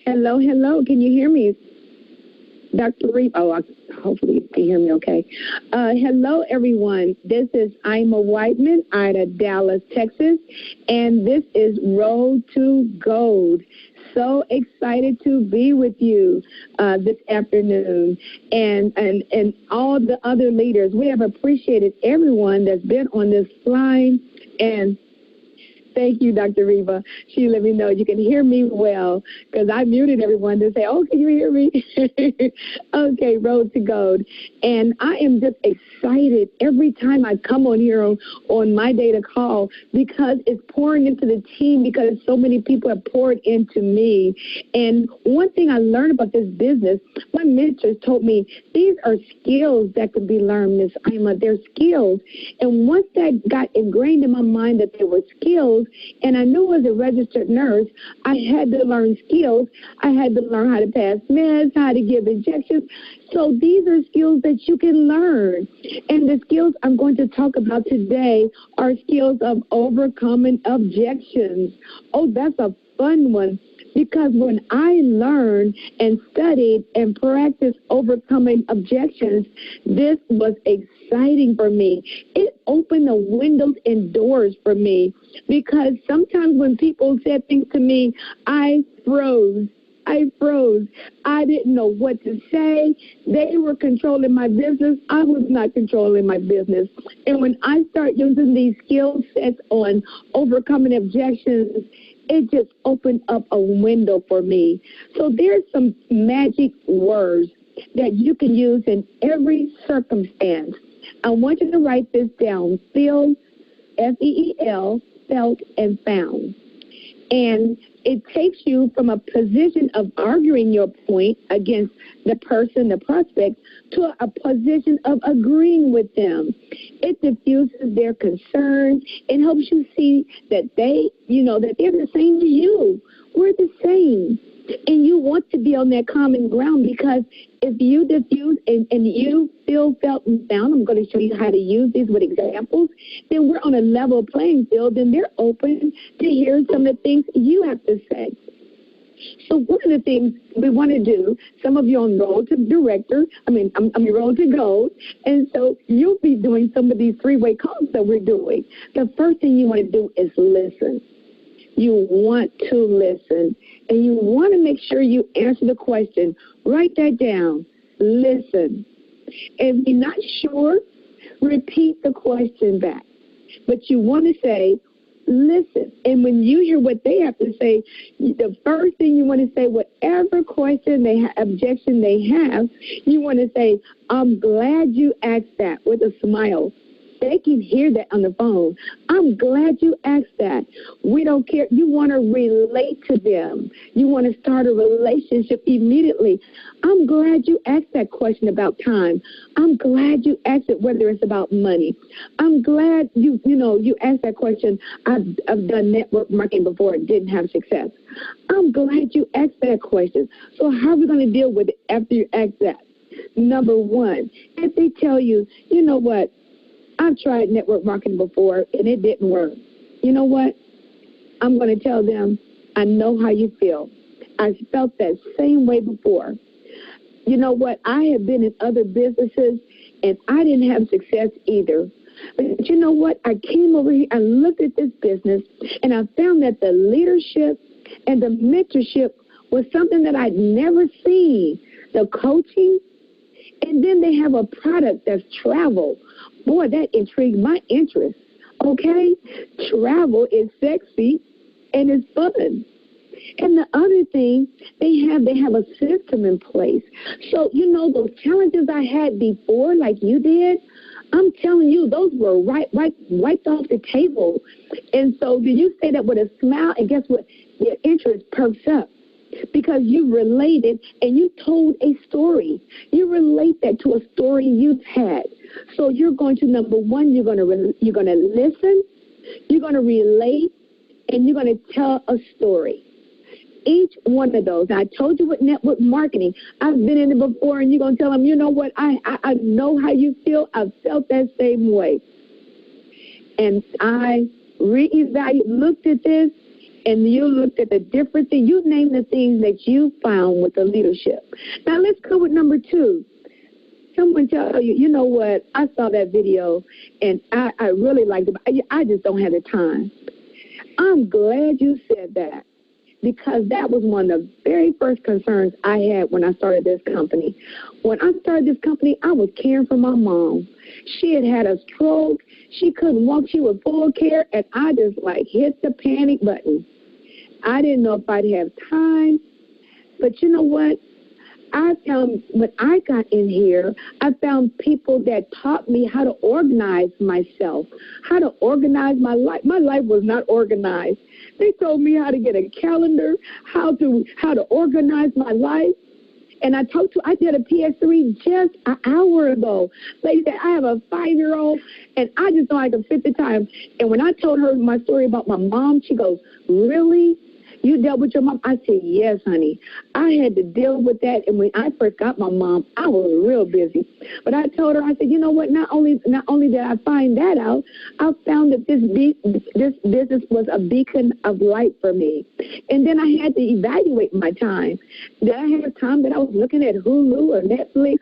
Hello, hello. Can you hear me? Dr. Reed. Oh, hopefully you can hear me okay. Hello, everyone. This is Ima Whiteman out of Dallas, Texas, and this is Road to Gold. So excited to be with you this afternoon, and all the other leaders. We have appreciated everyone that's been on this line, and thank you, Dr. Reva. She let me know you can hear me well because I muted everyone to say, oh, can you hear me? Okay, Road to Gold. And I am just excited every time I come on here on my data call because it's pouring into the team because so many people have poured into me. And one thing I learned about this business, my mentors told me these are skills that can be learned, Miss Ima. They're skills. And once that got ingrained in my mind that there were skills, and I knew as a registered nurse, I had to learn skills. I had to learn how to pass meds, how to give injections. So these are skills that you can learn. And the skills I'm going to talk about today are skills of overcoming objections. Oh, that's a fun one. Because when I learned and studied and practiced overcoming objections, this was exciting for me. It opened the windows and doors for me because sometimes when people said things to me, I froze. I didn't know what to say. They were controlling my business. I was not controlling my business. And when I start using these skill sets on overcoming objections, it just opened up a window for me. So there's some magic words that you can use in every circumstance. I want you to write this down. Feel, F-E-E-L, felt, and found. And it takes you from a position of arguing your point against the person, the prospect, to a position of agreeing with them. It diffuses their concerns and helps you see that that they're the same as you. We're the same. And you want to be on that common ground because if you diffuse and you feel, felt, and found, I'm going to show you how to use these with examples, then we're on a level playing field and they're open to hear some of the things you have to say. So one of the things we want to do, some of you on road to director, I'm road to gold, and so you'll be doing some of these three-way calls that we're doing. The first thing you want to do is listen. You want to listen, and you want to make sure you answer the question. Write that down. Listen. If you're not sure, repeat the question back. But you want to say, listen. And when you hear what they have to say, the first thing you want to say, whatever question objection they have, you want to say, I'm glad you asked that with a smile. They can hear that on the phone. I'm glad you asked that. We don't care. You want to relate to them. You want to start a relationship immediately. I'm glad you asked that question about time. I'm glad you asked it whether it's about money. I'm glad you asked that question. I've done network marketing before and didn't have success. I'm glad you asked that question. So how are we going to deal with it after you ask that? Number one, if they tell you, you know what, I've tried network marketing before, and it didn't work. You know what? I'm going to tell them, I know how you feel. I felt that same way before. You know what? I have been in other businesses, and I didn't have success either. But you know what? I came over here, I looked at this business, and I found that the leadership and the mentorship was something that I'd never seen. The coaching, and then they have a product that's travel. Boy, that intrigued my interest, okay? Travel is sexy and it's fun. And the other thing, they have a system in place. So, those challenges I had before, like you did, I'm telling you, those were wiped off the table. And so did you say that with a smile? And guess what? Your interest perks up. Because you related and you told a story. You relate that to a story you've had. So you're going to, number one, you're going to listen, you're going to relate, and you're going to tell a story. Each one of those. I told you with network marketing, I've been in it before, and you're going to tell them, you know what, I know how you feel. I've felt that same way. And I looked at this, and you looked at the different things. You named the things that you found with the leadership. Now let's go with number 2. Someone tell you, you know what, I saw that video, and I really liked it. I just don't have the time. I'm glad you said that, because that was one of the very first concerns I had when I started this company. When I started this company, I was caring for my mom. She had had a stroke. She couldn't walk. She was full care, and I just, hit the panic button. I didn't know if I'd have time. But you know what? I found when I got in here, I found people that taught me how to organize myself, how to organize my life. My life was not organized. They told me how to get a calendar, how to organize my life. And I did a PS3 just an hour ago. Lady said, I have a 5-year-old, and I just know I can fit the time. And when I told her my story about my mom, she goes, really? You dealt with your mom? I said, yes, honey. I had to deal with that. And when I first got my mom, I was real busy. But I told her, I said, you know what? Not only did I find that out, I found that this business was a beacon of light for me. And then I had to evaluate my time. Did I have time that I was looking at Hulu or Netflix?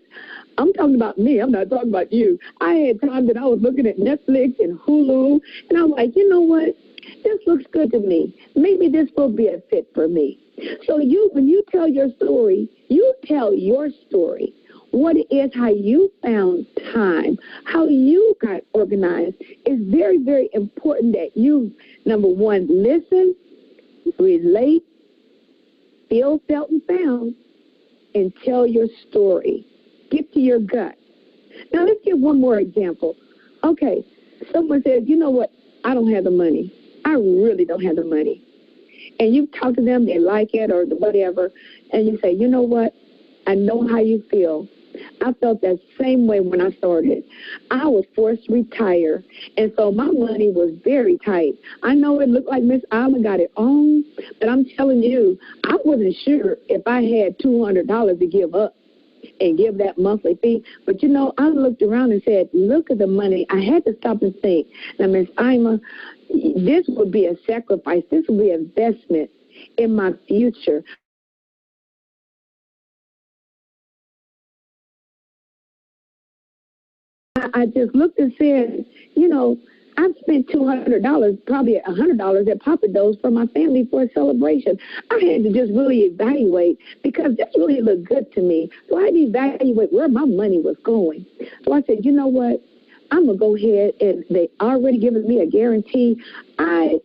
I'm talking about me. I'm not talking about you. I had time that I was looking at Netflix and Hulu. And I'm like, you know what? This looks good to me. Maybe this will be a fit for me. So when you tell your story, you tell your story. What it is, how you found time, how you got organized. It's very, very important that you, number one, listen, relate, feel, felt, and found, and tell your story. Get to your gut. Now, let's give one more example. Okay, someone says, you know what, I don't have the money. I really don't have the money. And you talk to them, they like it or whatever, and you say, you know what, I know how you feel. I felt that same way when I started. I was forced to retire, and so my money was very tight. I know it looked like Miss Alma got it on, but I'm telling you, I wasn't sure if I had $200 to give up and give that monthly fee. But, you know, I looked around and said, look at the money. I had to stop and think. Now, Miss Ima, this would be a sacrifice. This would be an investment in my future. I just looked and said, you know, I've spent $200, probably $100 at Papa Do's for my family for a celebration. I had to just really evaluate because this really looked good to me. So I had to evaluate where my money was going. So I said, you know what? I'm going to go ahead, and they already given me a guarantee. I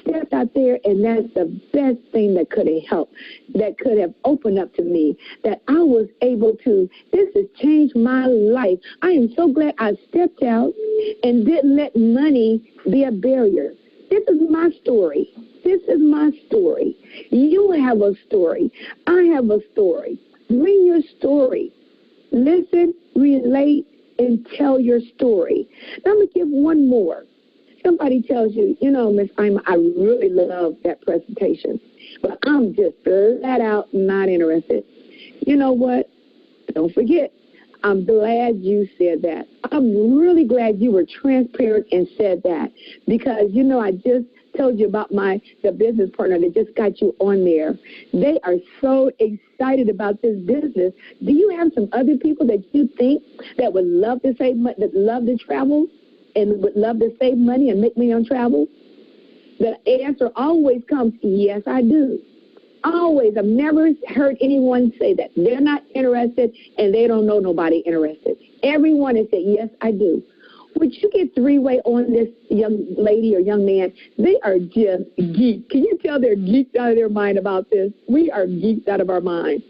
stepped out there, and that's the best thing that could have helped, that could have opened up to me, that I was able to, this has changed my life. I am so glad I stepped out and didn't let money be a barrier. This is my story. This is my story. You have a story. I have a story. Bring your story. Listen, relate, and tell your story. Now, I'm going to give one more. Somebody tells you, you know, Miss Ima, I really love that presentation, but I'm just flat out not interested. You know what? Don't forget, I'm glad you said that. I'm really glad you were transparent and said that because, you know, I just told you about the business partner that just got you on there. They are so excited about this business. Do you have some other people that you think that would love to save money, that love to travel and would love to save money and make money on travel? The answer always comes, yes, I do. Always. I've never heard anyone say that. They're not interested and they don't know nobody interested. Everyone has said, yes, I do. Would you get three-way on this young lady or young man? They are just geeked. Can you tell they're geeked out of their mind about this? We are geeked out of our mind.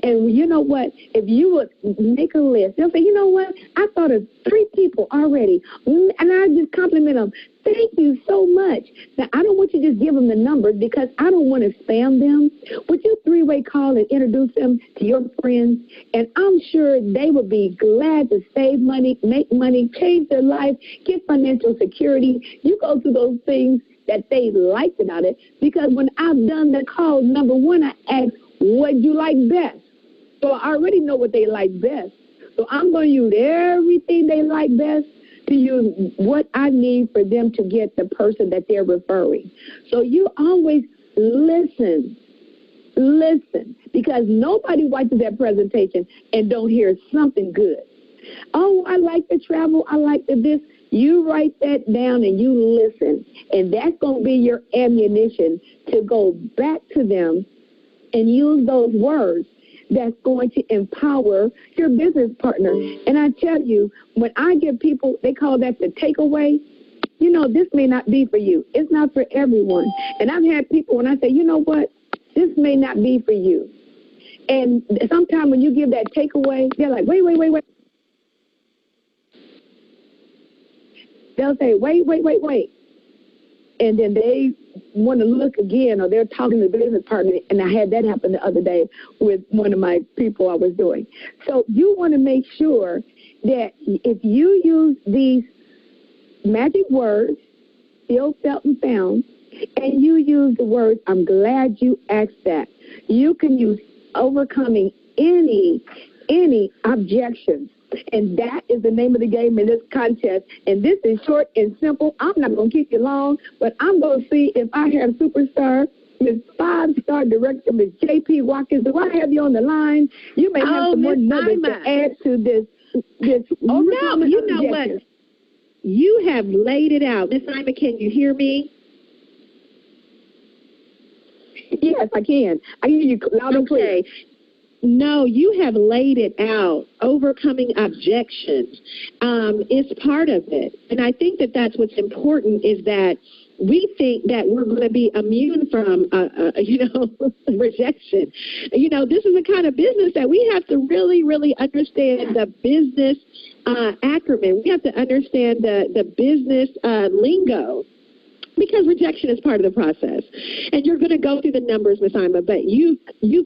And you know what? If you would make a list, they'll say, you know what? I thought of 3 people already. And I just compliment them. Thank you so much. Now, I don't want you to just give them the numbers because I don't want to spam them. Would you three-way call and introduce them to your friends? And I'm sure they would be glad to save money, make money, change their life, get financial security. You go through those things that they liked about it because when I've done the call, number one, I ask, what do you like best? So I already know what they like best. So I'm going to use everything they like best to use what I need for them to get the person that they're referring. So you always listen, because nobody watches that presentation and don't hear something good. Oh, I like the travel, I like the this. You write that down and you listen, and that's going to be your ammunition to go back to them and use those words that's going to empower your business partner. And I tell you, when I give people, they call that the takeaway. You know, this may not be for you. It's not for everyone. And I've had people, when I say, you know what, this may not be for you. And sometimes when you give that takeaway, they're like, wait. They'll say, wait. And then they want to look again, or they're talking to the business partner. And I had that happen the other day with one of my people I was doing. So you want to make sure that if you use these magic words, feel, felt, and found, and you use the words, I'm glad you asked that. You can use overcoming any objections. And that is the name of the game in this contest. And this is short and simple. I'm not going to keep you long, but I'm going to see if I have superstar, Miss 5-star director, Miss J.P. Watkins. Do I have you on the line? You may have some more nuggets to add to this. No, you know what? You have laid it out. Miss Ima, can you hear me? Yes, I can. I can hear you loud and clear. No, you have laid it out. Overcoming objections is part of it. And I think that that's what's important, is that we think that we're going to be immune from, rejection. You know, this is the kind of business that we have to really, really understand the business acumen. We have to understand the business lingo, because rejection is part of the process. And you're going to go through the numbers, Ms. Ima, but you've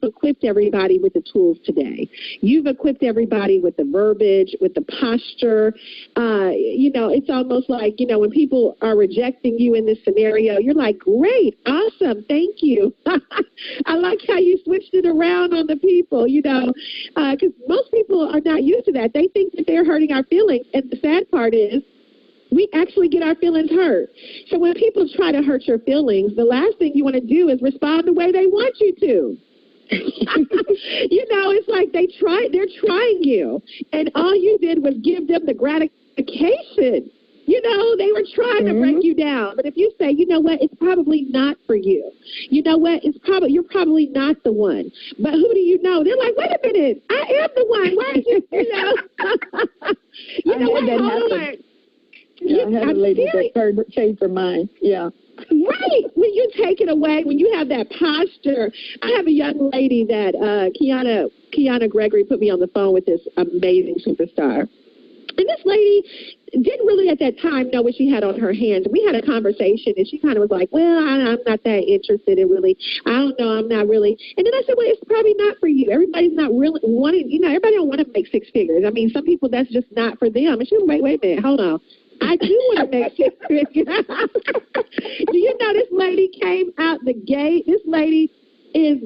equipped everybody with the tools today. You've equipped everybody with the verbiage, with the posture. It's almost like, when people are rejecting you in this scenario, you're like, great, awesome, thank you. I like how you switched it around on the people, because most people are not used to that. They think that they're hurting our feelings. And the sad part is, we actually get our feelings hurt. So when people try to hurt your feelings, the last thing you want to do is respond the way they want you to. It's like they're trying you. And all you did was give them the gratification. They were trying to break you down. But if you say, you know what, it's probably not for you. You know what, you're probably not the one. But who do you know? They're like, wait a minute, I am the one. Why are you, hold on. Yeah, I had a lady that changed her mind. Yeah. Right. When you take it away, when you have that posture. I have a young lady that Kiana Gregory put me on the phone with, this amazing superstar. And this lady didn't really at that time know what she had on her hands. We had a conversation, and she kind of was like, well, I'm not that interested in really. I don't know. I'm not really. And then I said, well, it's probably not for you. Everybody's not really wanting, everybody don't want to make six figures. I mean, some people, that's just not for them. And she was like, wait a minute, hold on. I do want to make six figures. Do you know this lady came out the gate? This lady is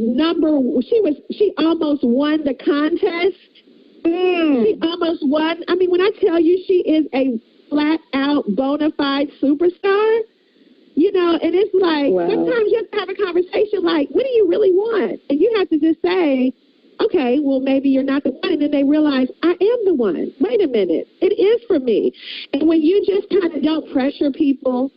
she almost won the contest. She almost won. I mean, when I tell you she is a flat-out bona fide superstar, and it's like, wow. Sometimes you have to have a conversation like, what do you really want? And you have to just say, okay, well, maybe you're not the one. And then they realize, I am the one. Wait a minute. It is for me. And when you just kind of don't pressure people,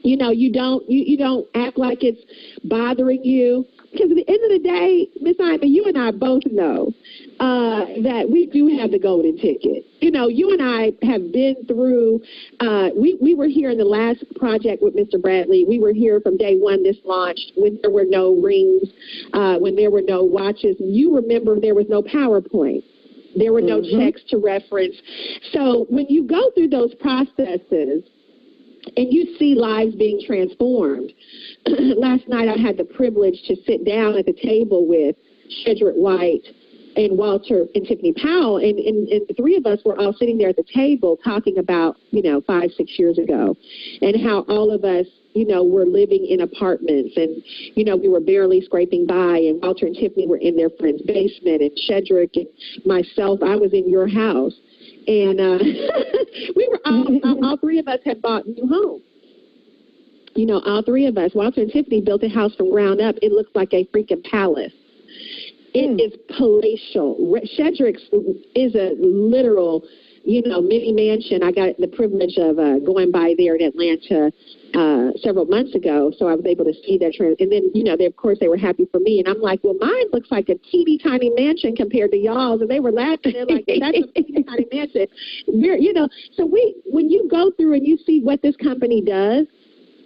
you don't act like it's bothering you. Because at the end of the day, Miss Ima, you and I both know that we do have the golden ticket. You and I have been through, we were here in the last project with Mr. Bradley. We were here from day one this launched, when there were no rings, when there were no watches. You remember there was no PowerPoint. There were no checks to reference. So when you go through those processes, and you see lives being transformed. Last night I had the privilege to sit down at the table with Shedrick White and Walter and Tiffany Powell, and the three of us were all sitting there at the table talking about, 5-6 years ago, and how all of us, were living in apartments, and, we were barely scraping by, and Walter and Tiffany were in their friend's basement, and Shedrick and myself, I was in your house. And we were all three of us had bought new homes. You know, all three of us. Walter and Tiffany built a house from ground up. It looks like a freaking palace. It is palatial. Shedrick's is a literal, you know, mini mansion. I got the privilege of going by there in Atlanta several months ago, so I was able to see that trend. And then, you know, of course, they were happy for me. And I'm like, well, mine looks like a teeny tiny mansion compared to y'all's. And they were laughing. They're like, that's a teeny tiny mansion. You know, so when you go through and you see what this company does,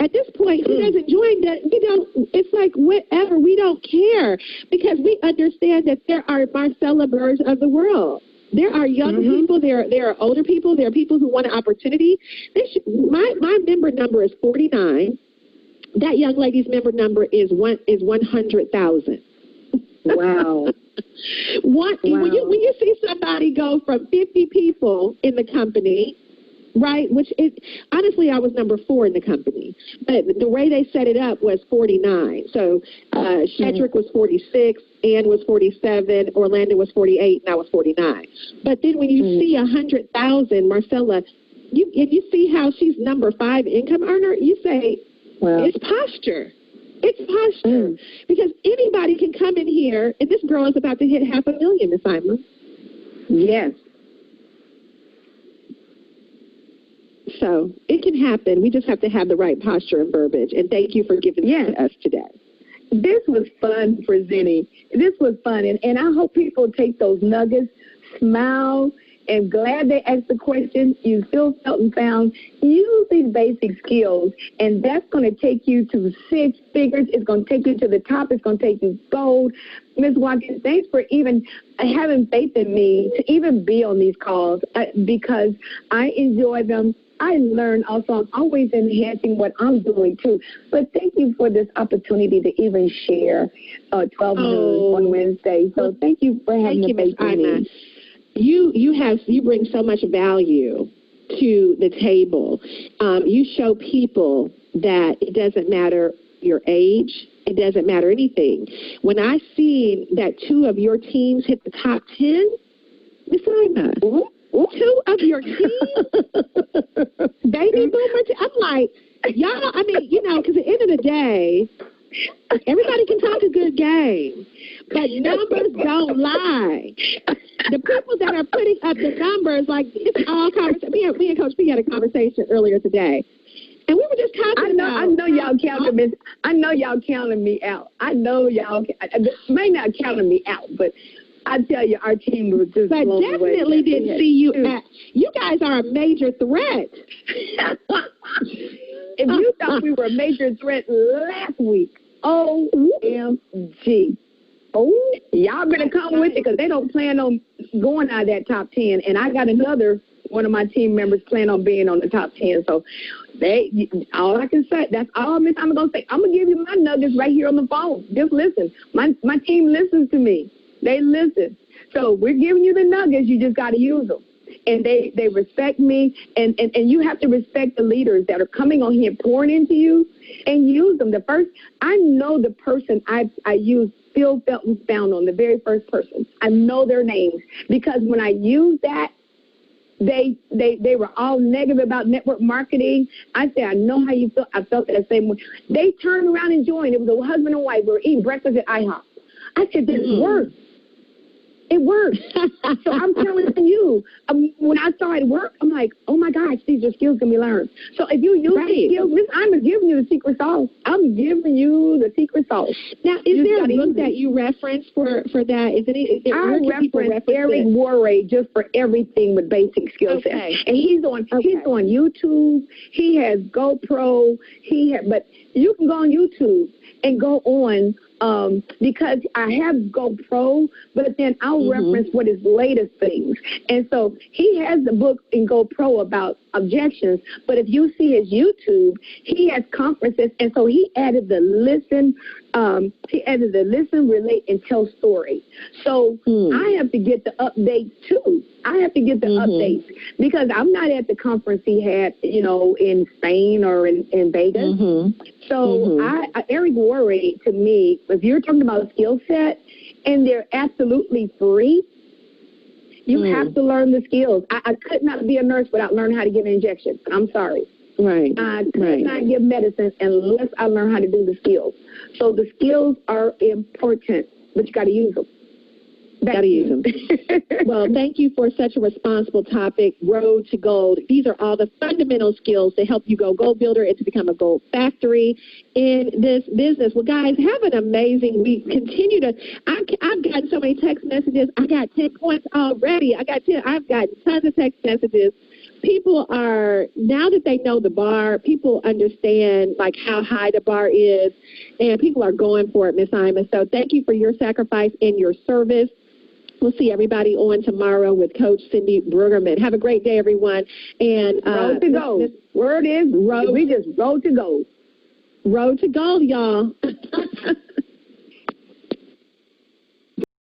at this point, who doesn't join that? We don't. It's like whatever. We don't care because we understand that there are Marcella Burrs of the world. There are young people. There are older people. There are people who want an opportunity. My member number is 49. That young lady's member number is 100,000. Wow. When you see somebody go from 50 people in the company. Right, which is honestly, I was number 4 in the company, but the way they set it up was 49. So Shedrick was 46, Ann was 47, Orlando was 48, and I was 49. But then when you see 100,000, Marcella, if you see how she's number 5 income earner, you say, well, it's posture. It's posture because anybody can come in here, and this girl is about to hit $500,000, Miss Ima. Yes. So it can happen. We just have to have the right posture and verbiage. And thank you for giving to us today. This was fun presenting. This was fun. And I hope people take those nuggets, smile, and glad they asked the question. You still felt and found. Use these basic skills, and that's going to take you to 6 figures. It's going to take you to the top. It's going to take you gold. Ms. Watkins, thanks for even having faith in me to even be on these calls because I enjoy them. I learn also. I'm always enhancing what I'm doing, too. But thank you for this opportunity to even share 12 noon on Wednesday. So thank you for having the faith in me. You bring so much value to the table. You show people that it doesn't matter your age. It doesn't matter anything. When I see that 2 of your teams hit the top 10, Miss Ima, 2 of your teams, baby boomer, I'm like, y'all, I mean, you know, because at the end of the day, everybody can talk a good game, but numbers don't lie. The people that are putting up the numbers, like, it's all conversation. Me and Coach P had a conversation earlier today, and we were just talking about. I know y'all counting me. I know y'all counting me out. I know y'all may not counting me out, but I tell you, our team was just. But definitely didn't see you at. You guys are a major threat. If you thought we were a major threat last week, OMG. Oh, y'all better come with it because they don't plan on going out of that top 10. And I got another one of my team members plan on being on the top 10. So all I can say, that's all Miss I'm going to say. I'm going to give you my nuggets right here on the phone. Just listen. My team listens to me. They listen. So we're giving you the nuggets. You just got to use them. And they respect me. And you have to respect the leaders that are coming on here, pouring into you, and use them. I know the person I use, Phil Felton found on the very first person. I know their names because when I used that, they were all negative about network marketing. I said, I know how you feel. I felt that same way. They turned around and joined. It was a husband and wife. We were eating breakfast at IHOP. I said, this works. It works. So I'm telling you, when I saw it work, I'm like, oh, my gosh, these are skills can be learned. So if you use these skills, I'm giving you the secret sauce. I'm giving you the secret sauce. Now, is there a book that you reference for that? I reference Eric Worre just for everything with basic skill sets. Okay. And he's on YouTube. He has GoPro. But you can go on YouTube and go on because I have GoPro, but then I'll reference what his latest things. And so he has the book in GoPro about objections, but if you see his YouTube, he has conferences, and so he added the listen, relate, and tell story. So I have to get the updates too. I have to get the updates because I'm not at the conference he had, in Spain or in Vegas. So Eric Worre, to me, if you're talking about a skill set and they're absolutely free, You have to learn the skills. I could not be a nurse without learning how to give an injection. I'm sorry. Right. I could not give medicine unless I learn how to do the skills. So the skills are important, but you got to use them. Got to use them. Well, thank you for such a responsible topic, Road to Gold. These are all the fundamental skills to help you go gold builder and to become a gold factory in this business. Well, guys, have an amazing week. Continue to, I've gotten so many text messages. I got 10 points already. I've gotten tons of text messages. People are, now that they know the bar, people understand like how high the bar is, and people are going for it, Miss Ima. So thank you for your sacrifice and your service. We'll see everybody on tomorrow with Coach Cindy Brueggerman. Have a great day, everyone. And road to gold. Word is road. We just road to gold. Road to gold, y'all.